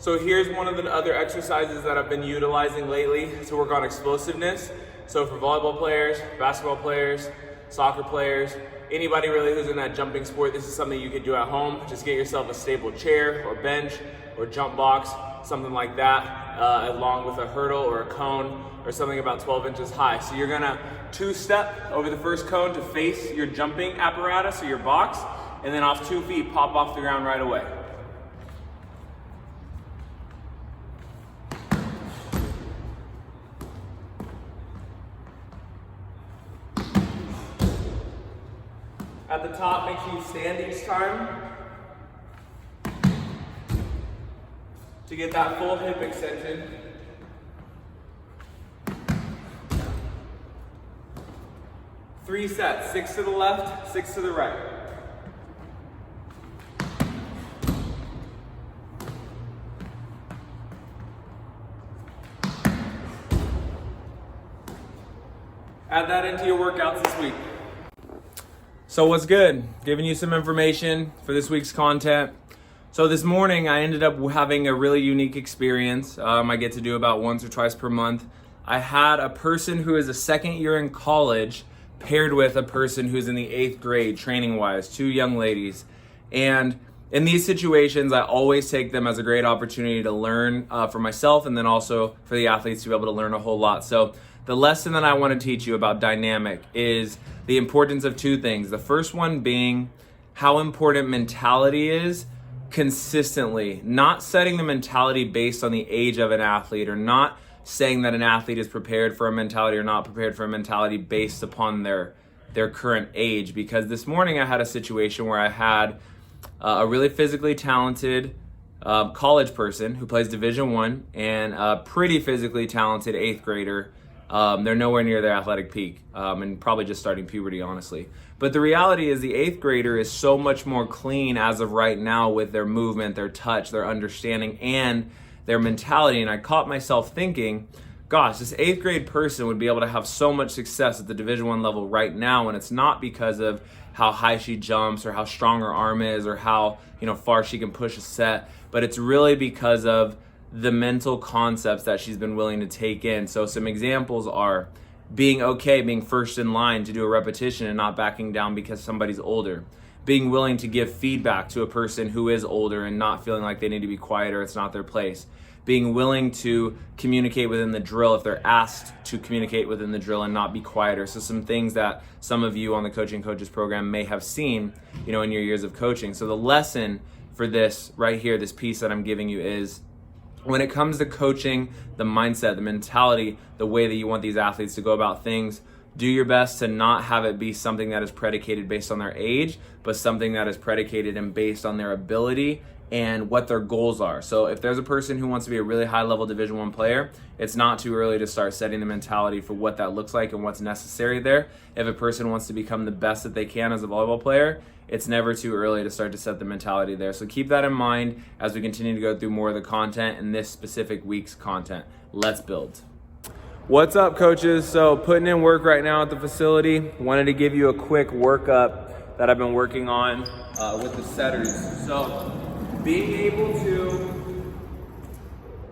So here's one of the other exercises that I've been utilizing lately to work on explosiveness. So for volleyball players, basketball players, soccer players, anybody really who's in that jumping sport, this is something you could do at home. Just get yourself a stable chair or bench or jump box, something like that, along with a hurdle or a cone or something about 12 inches high. So you're gonna two-step over the first cone to face your jumping apparatus or your box, and then off 2 feet, pop off the ground right away. At the top, make sure you stand each time to get that full hip extension. Three sets, 6 to the left, 6 to the right. Add that into your workouts this week. So what's good? Giving you some information for this week's content. So this morning I ended up having a really unique experience. I get to do about once or twice per month. I had a person who is a second year in college paired with a person who's in the 8th grade training wise, 2 young ladies. And in these situations, I always take them as a great opportunity to learn for myself and then also for the athletes to be able to learn a whole lot. So the lesson that I want to teach you about dynamic is the importance of 2 things. The first one being how important mentality is consistently, not setting the mentality based on the age of an athlete, or not saying that an athlete is prepared for a mentality or not prepared for a mentality based upon their current age. Because this morning I had a situation where I had a really physically talented college person who plays Division I and a pretty physically talented 8th grader. They're nowhere near their athletic peak and probably just starting puberty, honestly. But the reality is the 8th grader is so much more clean as of right now with their movement, their touch, their understanding, and their mentality. And I caught myself thinking, gosh, this 8th grade person would be able to have so much success at the Division I level right now, and it's not because of how high she jumps or how strong her arm is or how far she can push a set, but it's really because of the mental concepts that she's been willing to take in. So some examples are being okay, being first in line to do a repetition and not backing down because somebody's older. Being willing to give feedback to a person who is older and not feeling like they need to be quiet or it's not their place. Being willing to communicate within the drill if they're asked to communicate within the drill and not be quieter. So some things that some of you on the Coaching Coaches program may have seen, in your years of coaching. So the lesson for this right here, this piece that I'm giving you is, when it comes to coaching, the mindset, the mentality, the way that you want these athletes to go about things, do your best to not have it be something that is predicated based on their age, but something that is predicated and based on their ability and what their goals are. So if there's a person who wants to be a really high level Division I player, it's not too early to start setting the mentality for what that looks like and what's necessary there. If a person wants to become the best that they can as a volleyball player, it's never too early to start to set the mentality there. So keep that in mind as we continue to go through more of the content in this specific week's content. Let's build. What's up, coaches? So putting in work right now at the facility. Wanted to give you a quick workup that I've been working on with the setters. So being able to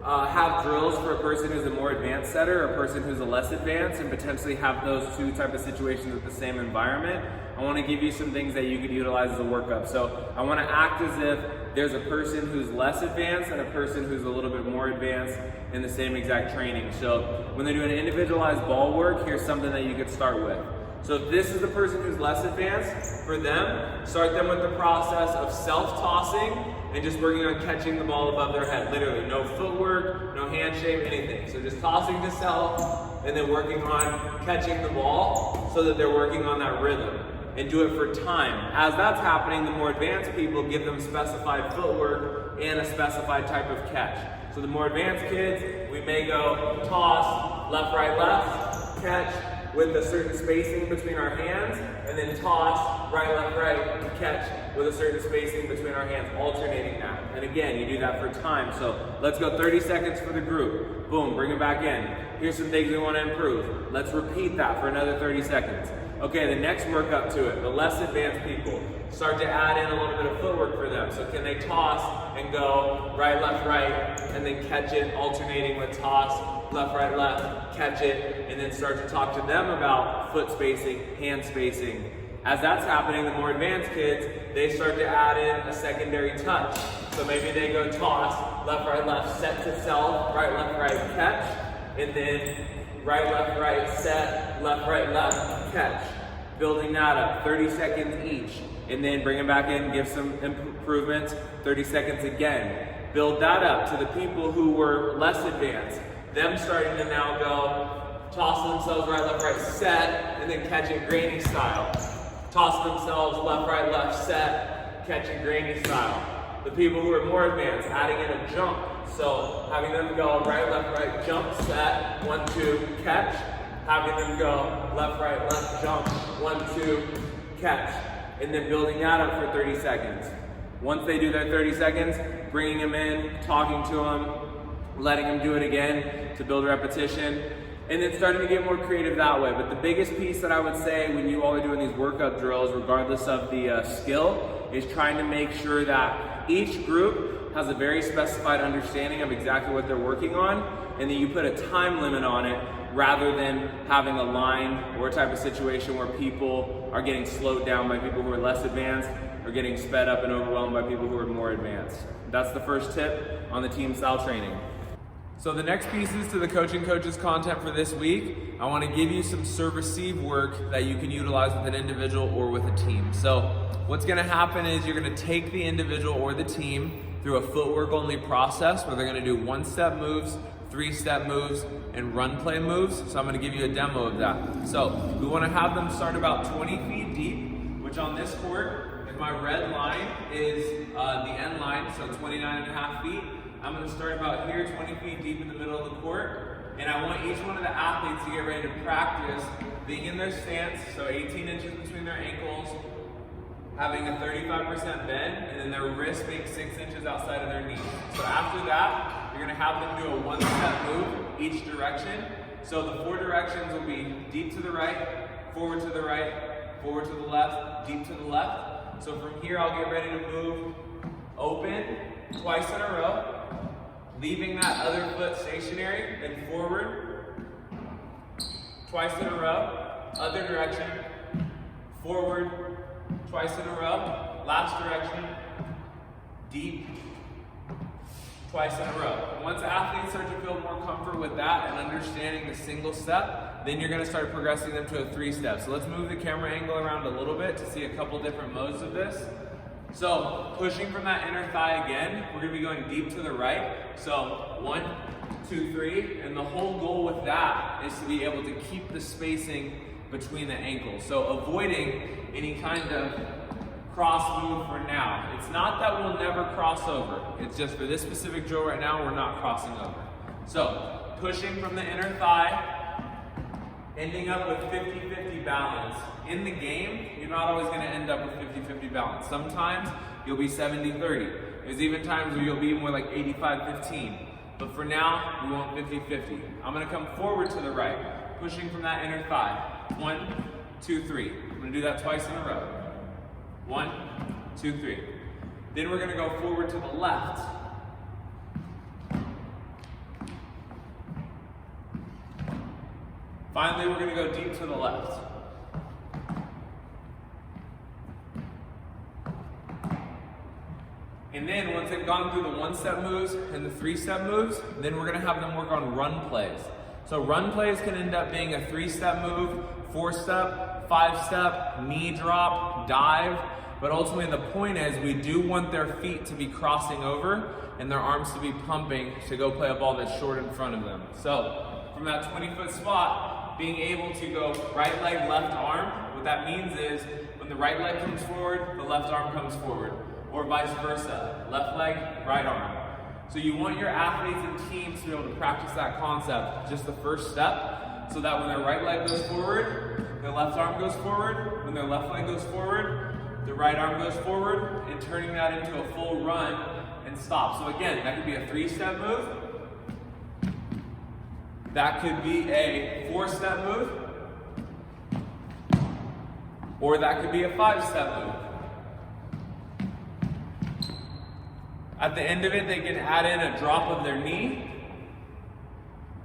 have drills for a person who's a more advanced setter or a person who's a less advanced, and potentially have those 2 type of situations with the same environment, I want to give you some things that you could utilize as a workup. So I want to act as if there's a person who's less advanced and a person who's a little bit more advanced in the same exact training. So when they're doing individualized ball work, here's something that you could start with. So if this is the person who's less advanced, for them, start them with the process of self-tossing and just working on catching the ball above their head. Literally, no footwork, no hand shape, anything. So just tossing to self and then working on catching the ball so that they're working on that rhythm. And do it for time. As that's happening, the more advanced people give them specified footwork and a specified type of catch. So the more advanced kids, we may go toss, left, right, catch with a certain spacing between our hands, and then toss, right, left, catch with a certain spacing between our hands, alternating that. And again, you do that for time. So let's go 30 seconds for the group. Boom, bring it back in. Here's some things we want to improve. Let's repeat that for another 30 seconds. Okay, the next work up to it, the less advanced people, start to add in a little bit of footwork for them. So can they toss and go right, left, and then catch it, alternating with toss, left, catch it, and then start to talk to them about foot spacing, hand spacing. As that's happening, the more advanced kids, they start to add in a secondary touch. So maybe they go toss, left, set to self, right, catch, and then right, set, left, catch. Building that up, 30 seconds each. And then bring them back in, give some improvements, 30 seconds again. Build that up to the people who were less advanced. Them starting to now go, toss themselves right, set, and then catch it granny style. Toss themselves left, set, catch it granny style. The people who are more advanced, adding in a jump. So having them go right, jump, set, 1, 2, catch. Having them go left, jump, 1, 2, catch. And then building that up for 30 seconds. Once they do their 30 seconds, bringing them in, talking to them, letting them do it again to build repetition, and then starting to get more creative that way. But the biggest piece that I would say when you all are doing these workup drills, regardless of the skill, is trying to make sure that each group has a very specified understanding of exactly what they're working on, and then you put a time limit on it rather than having a line or a type of situation where people are getting slowed down by people who are less advanced or getting sped up and overwhelmed by people who are more advanced. That's the first tip on the team style training. So the next pieces to the Coaching Coaches content for this week, I want to give you some serve-receive work that you can utilize with an individual or with a team. So what's going to happen is you're going to take the individual or the team through a footwork only process where they're going to do 1-step moves, 3-step moves, and run play moves. So I'm going to give you a demo of that. So we want to have them start about 20 feet deep, which on this court, if my red line is the end line, so 29.5 feet, I'm going to start about here, 20 feet deep in the middle of the court. And I want each one of the athletes to get ready to practice being in their stance, so 18 inches between their ankles, having a 35% bend, and then their wrist being 6 inches outside of their knee. So after that, you're going to have them do a 1-step move each direction. So the 4 directions will be deep to the right, forward to the right, forward to the left, deep to the left. So from here, I'll get ready to move open twice in a row, leaving that other foot stationary, then forward, twice in a row, other direction, forward, twice in a row, last direction, deep, twice in a row. Once athletes start to feel more comfort with that and understanding the single step, then you're going to start progressing them to a 3-step. So let's move the camera angle around a little bit to see a couple different modes of this. So pushing from that inner thigh again, we're going to be going deep to the right. So 1, 2, 3, and the whole goal with that is to be able to keep the spacing between the ankles. So avoiding any kind of cross move for now. It's not that we'll never cross over. It's just for this specific drill right now, we're not crossing over. So pushing from the inner thigh, ending up with 50-50 balance. In the game, you're not always going to end up with 50-50 balance. Sometimes you'll be 70-30. There's even times where you'll be more like 85-15. But for now, we want 50-50. I'm going to come forward to the right, pushing from that inner thigh. 1, 2, 3. I'm going to do that twice in a row. 1, 2, 3. Then we're going to go forward to the left. Finally, we're going to go deep to the left. And then once they've gone through the 1-step moves and the 3-step moves, then we're going to have them work on run plays. So run plays can end up being a 3-step move, 4-step, 5-step, knee drop, dive. But ultimately the point is we do want their feet to be crossing over and their arms to be pumping to go play a ball that's short in front of them. So from that 20-foot spot, being able to go right leg, left arm, what that means is when the right leg comes forward, the left arm comes forward. Or vice versa, left leg, right arm. So you want your athletes and teams to be able to practice that concept, just the first step, so that when their right leg goes forward, their left arm goes forward. When their left leg goes forward, the right arm goes forward, and turning that into a full run and stop. So again, that could be a 3-step move. That could be a 4-step move. Or that could be a 5-step move. At the end of it, they can add in a drop of their knee.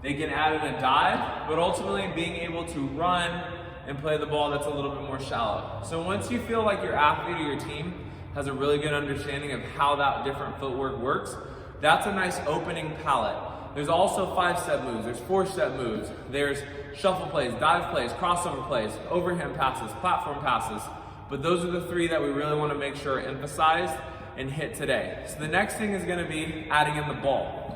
They can add in a dive, but ultimately being able to run and play the ball that's a little bit more shallow. So once you feel like your athlete or your team has a really good understanding of how that different footwork works, that's a nice opening palette. There's also 5-step moves, there's 4-step moves, there's shuffle plays, dive plays, crossover plays, overhand passes, platform passes. But those are the 3 that we really want to make sure are emphasized and hit today. So the next thing is going to be adding in the ball.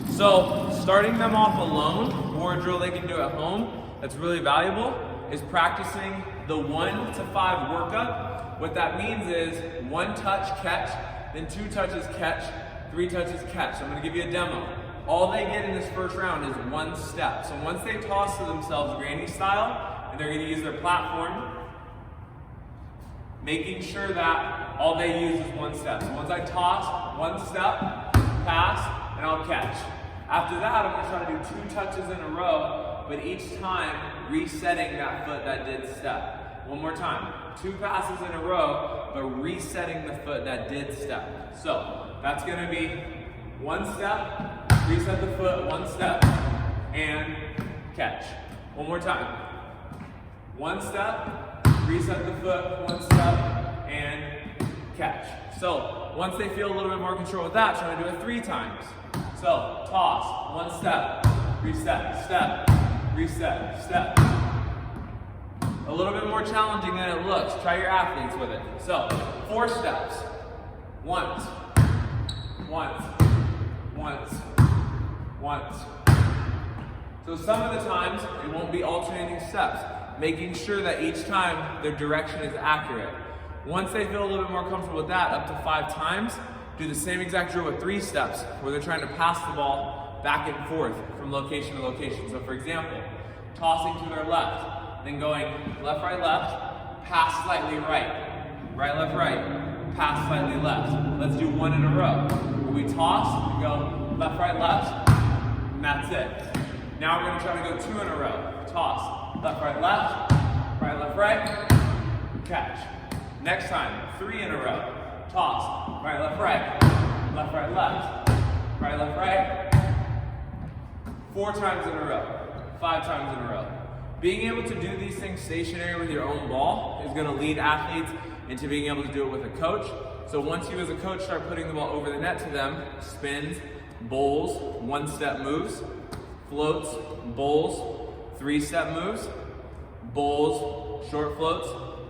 So starting them off alone, or a drill they can do at home that's really valuable, is practicing the 1 to 5 workup. What that means is 1 touch, catch, then 2 touches, catch, 3 touches, catch. So I'm going to give you a demo. All they get in this first round is 1 step. So once they toss to themselves granny style, and they're going to use their platform, making sure that all they use is 1 step. So once I toss, 1 step, pass, and I'll catch. After that, I'm going to try to do 2 touches in a row, but each time resetting that foot that did step. One more time. 2 passes in a row, but resetting the foot that did step. So that's going to be 1 step, reset the foot, 1 step, and catch. One more time. 1 step, reset the foot, 1 step, and catch. So once they feel a little bit more control with that, try to do it 3 times. So toss, 1 step, reset, step, reset, step. A little bit more challenging than it looks. Try your athletes with it. So 4 steps. Once, once, once, once. So some of the times it won't be alternating steps, making sure that each time their direction is accurate. Once they feel a little bit more comfortable with that, up to 5 times, do the same exact drill with 3 steps, where they're trying to pass the ball back and forth from location to location. So for example, tossing to their left, then going left, right, pass slightly right, right, left, right, pass slightly left. Let's do 1 in a row. Where we toss, we go left, right, and that's it. Now we're going to try to go 2 in a row. Toss, left, right, catch. Next time, 3 in a row. Toss, right, left, right, left, right. 4 times in a row, 5 times in a row. Being able to do these things stationary with your own ball is going to lead athletes into being able to do it with a coach. So once you as a coach start putting the ball over the net to them, spins, bowls, 1-step moves, floats, bowls, 3-step moves, bowls, short floats,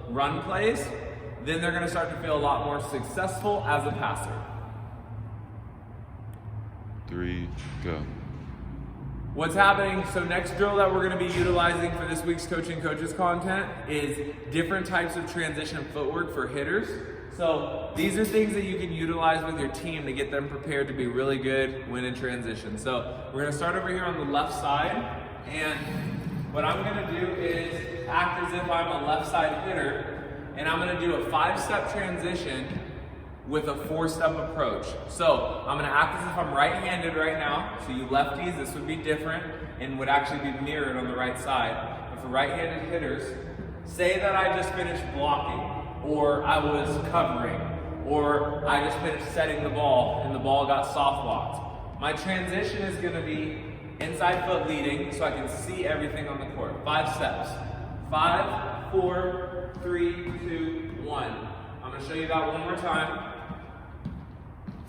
run plays, then they're going to start to feel a lot more successful as a passer. 3, go. What's happening, so next drill that we're going to be utilizing for this week's Coaching Coaches content is different types of transition footwork for hitters. So these are things that you can utilize with your team to get them prepared to be really good when in transition. So we're going to start over here on the left side, and what I'm going to do is act as if I'm a left side hitter, and I'm going to do a 5-step transition with a 4-step approach. So I'm going to act as if I'm right-handed right now. So you lefties, this would be different and would actually be mirrored on the right side. But for right-handed hitters, say that I just finished blocking, or I was covering, or I just finished setting the ball and the ball got soft blocked. My transition is going to be inside foot leading so I can see everything on the court. 5 steps. 5, 4, 3, 2, 1. I'm going to show you that one more time.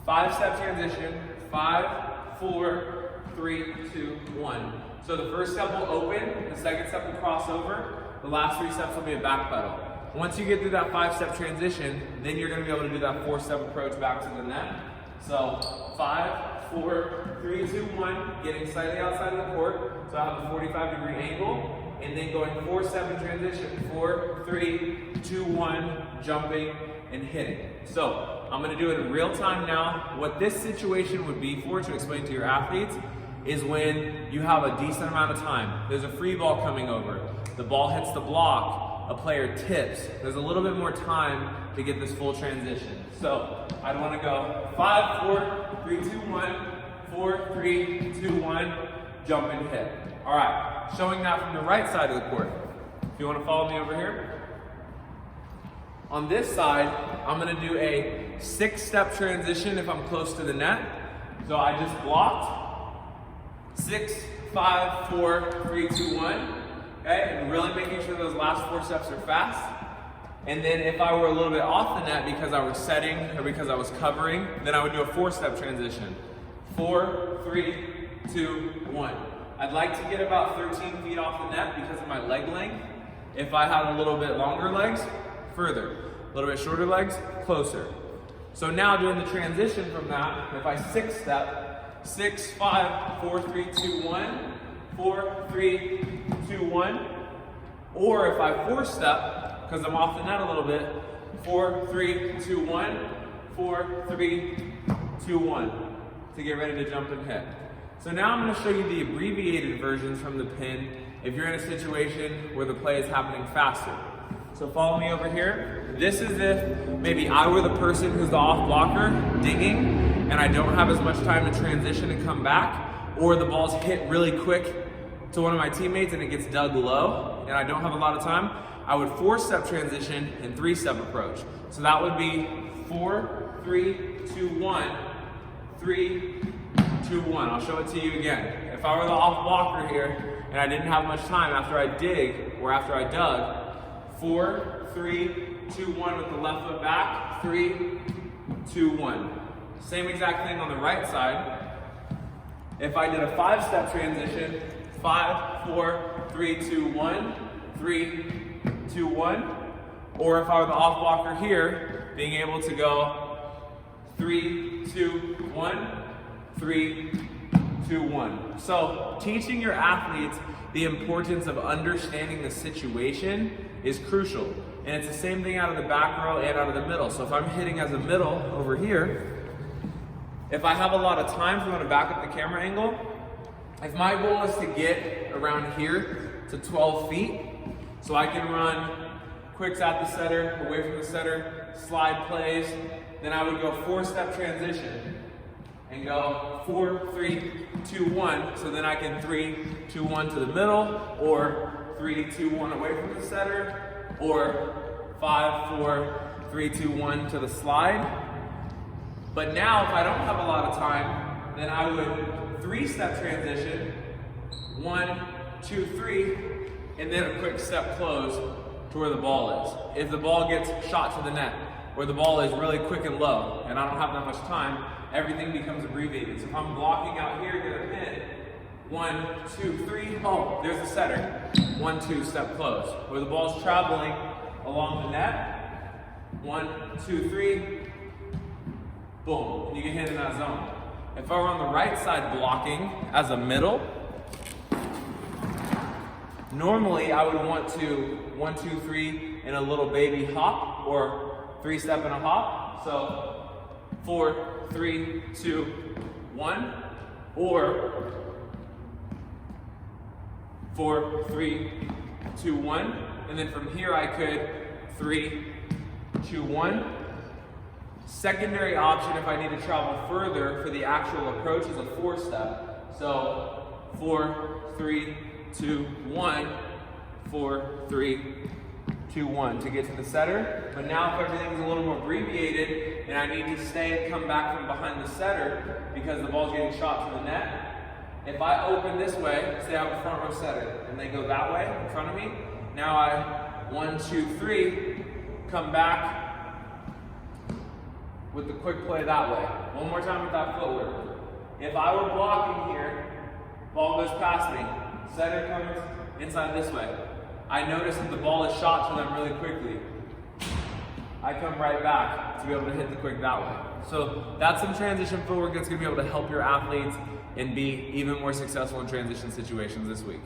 5-step transition. 5, 4, 3, 2, 1. So the first step will open, the second step will cross over, the last 3 steps will be a back pedal. Once you get through that 5-step transition, then you're going to be able to do that 4-step approach back to the net. So 5, 4, 3, 2, 1, getting slightly outside of the court, so I have a 45-degree angle, and then going 4-step in transition. 4, 3, 2, 1, jumping and hitting. So I'm going to do it in real time now. What this situation would be for, to explain to your athletes, is when you have a decent amount of time. There's a free ball coming over. The ball hits the block. A player tips. There's a little bit more time to get this full transition. So I'd want to go 5, 4, 3, 2, 1, 4, 3, 2, 1, jump and hit. All right, showing that from the right side of the court. If you want to follow me over here. On this side, I'm going to do a 6-step transition if I'm close to the net. So I just blocked 6, 5, 4, 3, 2, 1. Okay, and really making sure those last 4 steps are fast. And then if I were a little bit off the net because I was setting or because I was covering, then I would do a 4-step transition. 4, 3, 2, 1. I'd like to get about 13 feet off the net because of my leg length. If I had a little bit longer legs, further. A little bit shorter legs, closer. So now doing the transition from that, if I 6-step, 6, 5, 4, 3, 2, 1, 4, 3, 2, 1. Or if I 4-step, because I'm off the net a little bit, 4, 3, 2, 1, 4, 3, 2, 1, to get ready to jump and hit. So now I'm going to show you the abbreviated versions from the pin if you're in a situation where the play is happening faster. So follow me over here. This is if maybe I were the person who's the off blocker dinging and I don't have as much time to transition and come back, or the ball's hit really quick to one of my teammates and it gets dug low and I don't have a lot of time. I would 4-step transition and 3-step approach. So that would be 4, 3, 2, 1, 3, 2, 1. I'll show it to you again. If I were the off blocker here and I didn't have much time after I dig or after I dug, 4, 3, 2, 1 with the left foot back, 3, 2, 1. Same exact thing on the right side. If I did a 5-step transition, 5, 4, 3, 2, 1, 3, 2, 1. Or if I were the off blocker here, being able to go 3, 2, 1, 3, 2, 1. So teaching your athletes the importance of understanding the situation is crucial. And it's the same thing out of the back row and out of the middle. So if I'm hitting as a middle over here, if I have a lot of time, if you want to back up the camera angle, if my goal is to get around here to 12 feet, so I can run quicks at the setter, away from the setter, slide plays, then I would go 4-step transition and go 4, 3, 2, 1. So then I can 3, 2, 1 to the middle, or 3, 2, 1 away from the setter, or 5, 4, 3, 2, 1 to the slide. But now if I don't have a lot of time, then I would 3-step transition, 1, 2, 3, and then a quick step close to where the ball is. If the ball gets shot to the net, where the ball is really quick and low, and I don't have that much time, everything becomes abbreviated. So if I'm blocking out here, get a pin, 1, 2, 3, oh, there's the setter. 1, 2, step close. Where the ball's traveling along the net, 1, 2, 3, boom, and you get hit in that zone. If I were on the right side blocking as a middle, normally I would want to 1, 2, 3 in a little baby hop, or 3-step and a hop. So 4, 3, 2, 1, or 4, 3, 2, 1, and then from here I could 3, 2, 1. Secondary option if I need to travel further for the actual approach is a 4-step. So 4, 3, 2, 1, 4, 3, 2, 1 to get to the setter. But now if everything's a little more abbreviated and I need to stay and come back from behind the setter because the ball's getting shot to the net, if I open this way, say I have a front row setter and they go that way in front of me, now I 1, 2, 3, come back with the quick play that way. One more time with that footwork. If I were blocking here, ball goes past me, setter comes inside this way. I notice that the ball is shot to them really quickly. I come right back to be able to hit the quick that way. So that's some transition footwork that's gonna be able to help your athletes and be even more successful in transition situations this week.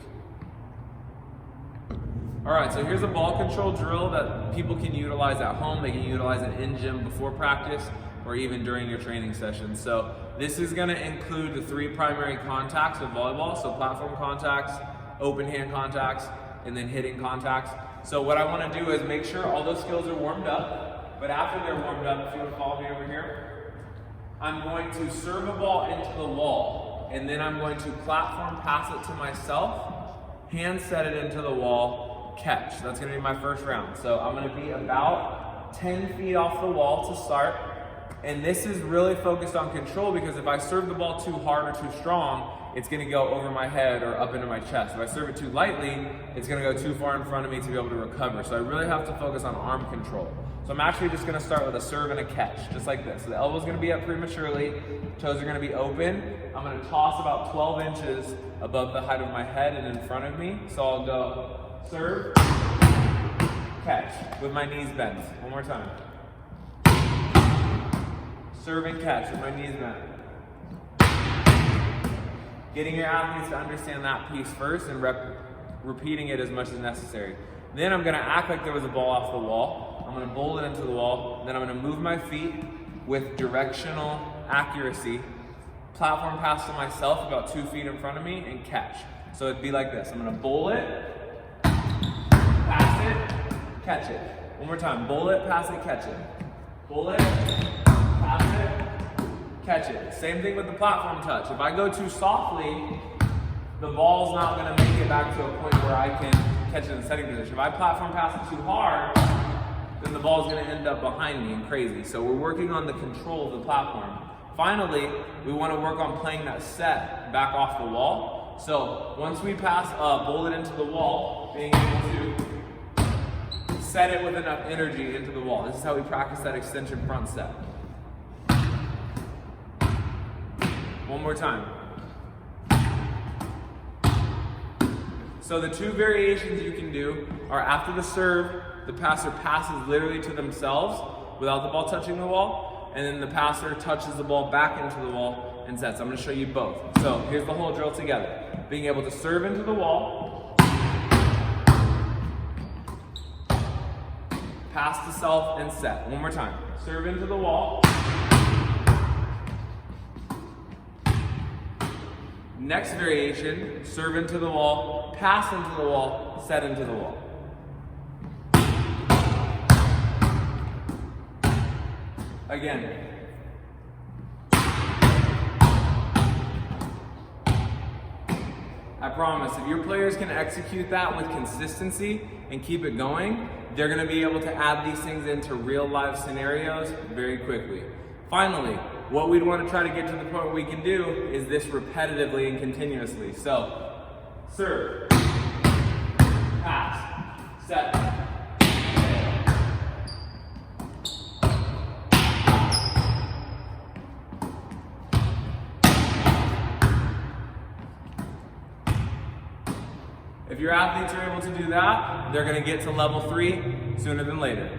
All right, so here's a ball control drill that people can utilize at home. They can utilize it in gym before practice or even during your training sessions. So this is gonna include the 3 primary contacts of volleyball. So platform contacts, open hand contacts, and then hitting contacts. So what I wanna do is make sure all those skills are warmed up, but after they're warmed up, if you wanna follow me over here, I'm going to serve a ball into the wall, and then I'm going to platform pass it to myself, hand set it into the wall, catch. That's gonna be my first round. So I'm gonna be about 10 feet off the wall to start. And this is really focused on control, because if I serve the ball too hard or too strong, it's gonna go over my head or up into my chest. If I serve it too lightly, it's gonna go too far in front of me to be able to recover. So I really have to focus on arm control. So I'm actually just gonna start with a serve and a catch, just like this. So the elbow's gonna be up prematurely, toes are gonna be open. I'm gonna toss about 12 inches above the height of my head and in front of me. So I'll go serve, catch, with my knees bent. One more time. Serve and catch with my knees bent. Getting your athletes to understand that piece first and repeating it as much as necessary. Then I'm gonna act like there was a ball off the wall. I'm gonna bowl it into the wall. Then I'm gonna move my feet with directional accuracy, platform pass to myself about 2 feet in front of me, and catch. So it'd be like this. I'm gonna bowl it, pass it, catch it. One more time. Bowl it, pass it, catch it. Bowl it, pass it, catch it. Same thing with the platform touch. If I go too softly, the ball's not gonna make it back to a point where I can catch it in the setting position. If I platform pass it too hard, then the ball's gonna end up behind me and crazy. So we're working on the control of the platform. Finally, we wanna work on playing that set back off the wall. So once we pass, bowl it into the wall, being able to set it with enough energy into the wall. This is how we practice that extension front set. One more time. So the two variations you can do are after the serve, the passer passes literally to themselves without the ball touching the wall, and then the passer touches the ball back into the wall and sets. I'm gonna show you both. So here's the whole drill together. Being able to serve into the wall, pass to self and set. One more time. Serve into the wall. Next variation, serve into the wall, pass into the wall, set into the wall. Again. I promise, if your players can execute that with consistency and keep it going, they're gonna be able to add these things into real life scenarios very quickly. Finally, what we'd want to try to get to the point where we can do is this repetitively and continuously. So, serve, pass, set. If your athletes are able to do that, they're going to get to level 3 sooner than later.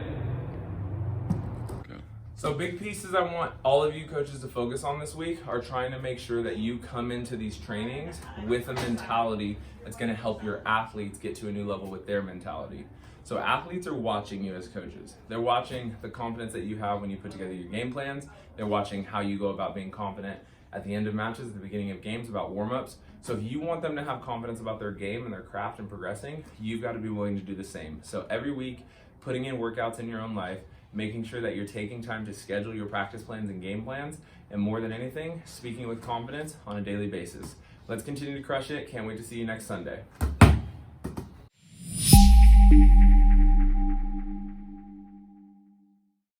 So big pieces I want all of you coaches to focus on this week are trying to make sure that you come into these trainings with a mentality that's going to help your athletes get to a new level with their mentality. So athletes are watching you as coaches. They're watching the confidence that you have when you put together your game plans. They're watching how you go about being confident at the end of matches, at the beginning of games, about warm-ups. So if you want them to have confidence about their game and their craft and progressing, you've got to be willing to do the same. So every week, putting in workouts in your own life, making sure that you're taking time to schedule your practice plans and game plans, and more than anything, speaking with confidence on a daily basis. Let's continue to crush it. Can't wait to see you next Sunday.